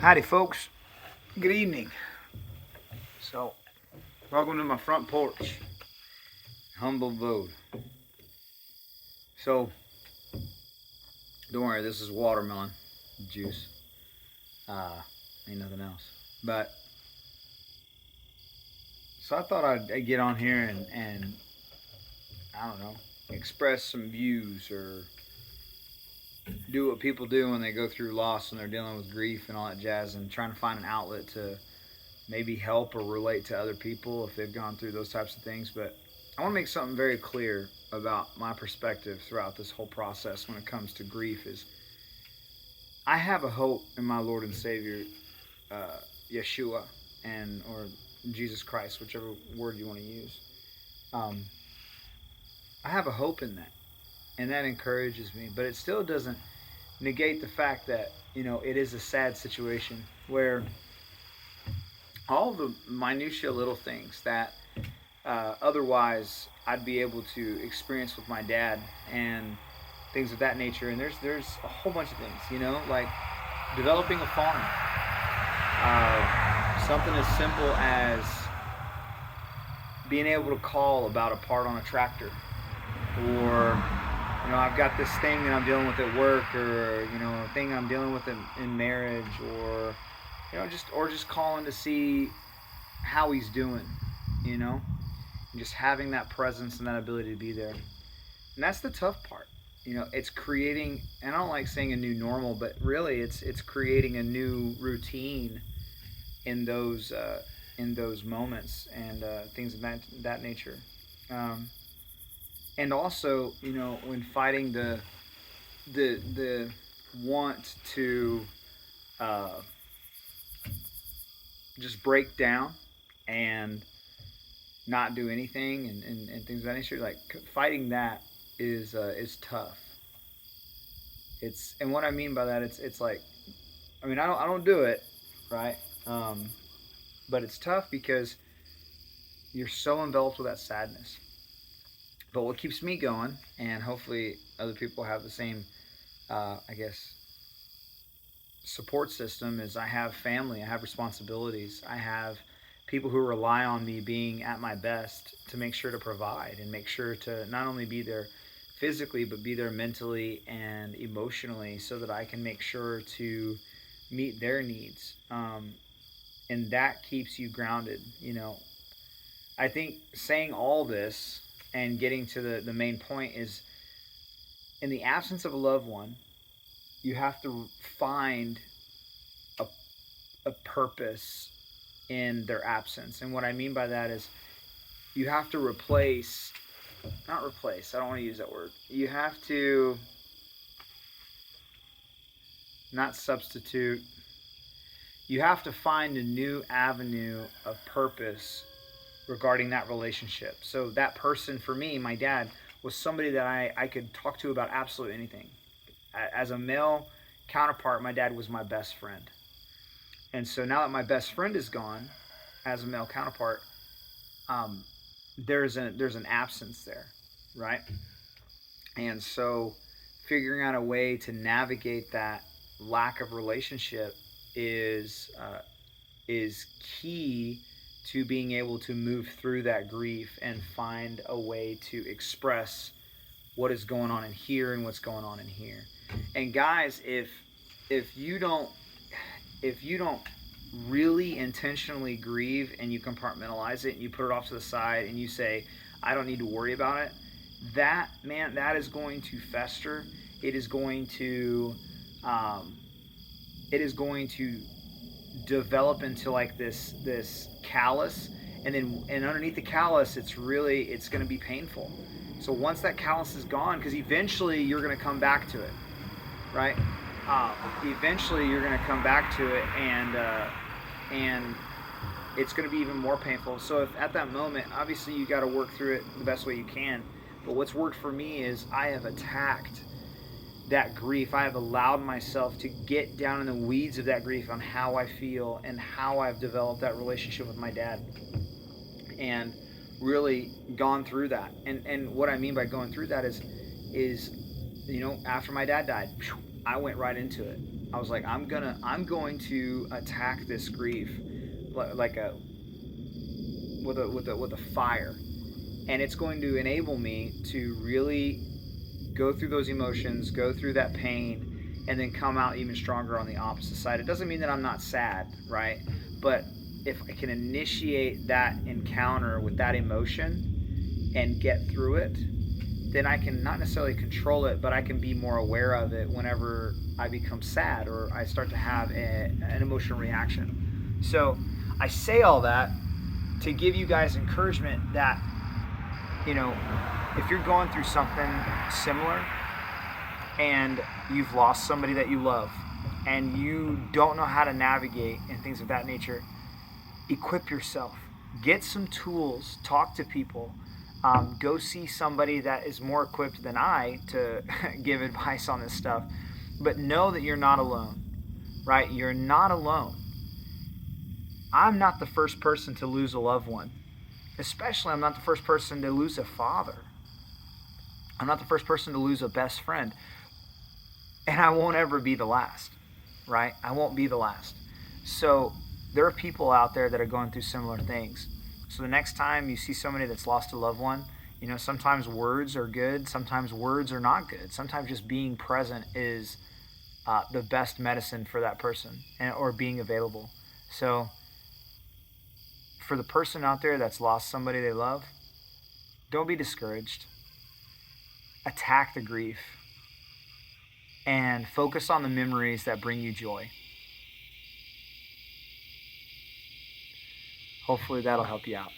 Howdy, folks. Good evening. So, welcome to my front porch, humble abode. So, don't worry, this is watermelon juice. Ain't nothing else. But so I thought I'd get on here and I don't know, express some views or do what people do when they go through loss and they're dealing with grief and all that jazz, and trying to find an outlet to maybe help or relate to other people if they've gone through those types of things. But I want to make something very clear about my perspective throughout this whole process when it comes to grief is I have a hope in my Lord and Savior, Yeshua, and or Jesus Christ, whichever word you want to use. Um, I have a hope in that, and that encourages me. But it still doesn't negate the fact that it is a sad situation where all the minutia little things that otherwise I'd be able to experience with my dad and things of that nature. And there's a whole bunch of things, like developing a farm. Something as simple as being able to call about a part on a tractor, or I've got this thing that I'm dealing with at work, or a thing I'm dealing with in marriage, or just calling to see how he's doing, you know, and just having that presence and that ability to be there. And that's the tough part. It's creating, and I don't like saying a new normal, but really it's creating a new routine in those moments and things of that nature. Um, and also, when fighting the want to uh, just break down and not do anything and things of that nature, like fighting that is tough. And what I mean by that, it's like, I mean, I don't do it, right? Um, but it's tough because you're so enveloped with that sadness. But what keeps me going, and hopefully other people have the same, I guess, support system, is I have family, I have responsibilities, I have people who rely on me being at my best to make sure to provide and make sure to not only be there physically but be there mentally and emotionally so that I can make sure to meet their needs. And that keeps you grounded. I think saying all this and getting to the main point is, in the absence of a loved one, you have to find a, a purpose in their absence. And what I mean by that is you have to replace, not replace, I don't want to use that word. You have to not substitute. You have to find a new avenue of purpose regarding that relationship. So that person, for me, my dad, was somebody that I could talk to about absolutely anything. As a male counterpart, my dad was my best friend. And so now that my best friend is gone, as a male counterpart, um, there's an absence there, right? And so figuring out a way to navigate that lack of relationship is key to being able to move through that grief and find a way to express what is going on in here and what's going on in here. And guys, if you don't if you don't really intentionally grieve and you compartmentalize it and you put it off to the side and you say, I don't need to worry about it, that is going to fester. It is going to um, it is going to develop into like this callus, and underneath the callus it's going to be painful. So once that callus is gone, because eventually you're going to come back to it, right? Eventually you're going to come back to it, and it's going to be even more painful. So if at that moment, obviously you got to work through it the best way you can. But what's worked for me is I have attacked that grief. I have allowed myself to get down in the weeds of that grief on how I feel and how I've developed that relationship with my dad, and really gone through that. And what I mean by going through that is after my dad died, I went right into it. I was like, I'm going to attack this grief like a with a fire, and it's going to enable me to really go through those emotions, go through that pain, and then come out even stronger on the opposite side. It doesn't mean that I'm not sad, right? But if I can initiate that encounter with that emotion and get through it, then I can not necessarily control it, but I can be more aware of it whenever I become sad or I start to have an emotional reaction. So I say all that to give you guys encouragement that, you know, if you're going through something similar and you've lost somebody that you love and you don't know how to navigate and things of that nature, equip yourself. Get some tools. Talk to people. Go see somebody that is more equipped than I to give advice on this stuff. But know that you're not alone, right? You're not alone. I'm not the first person to lose a loved one. Especially, I'm not the first person to lose a father. I'm not the first person to lose a best friend. And I won't ever be the last, right? I won't be the last. So there are people out there that are going through similar things. So the next time you see somebody that's lost a loved one, you know, sometimes words are good, sometimes words are not good. Sometimes just being present is the best medicine for that person, or being available. So for the person out there that's lost somebody they love, don't be discouraged. Attack the grief and focus on the memories that bring you joy. Hopefully that'll help you out.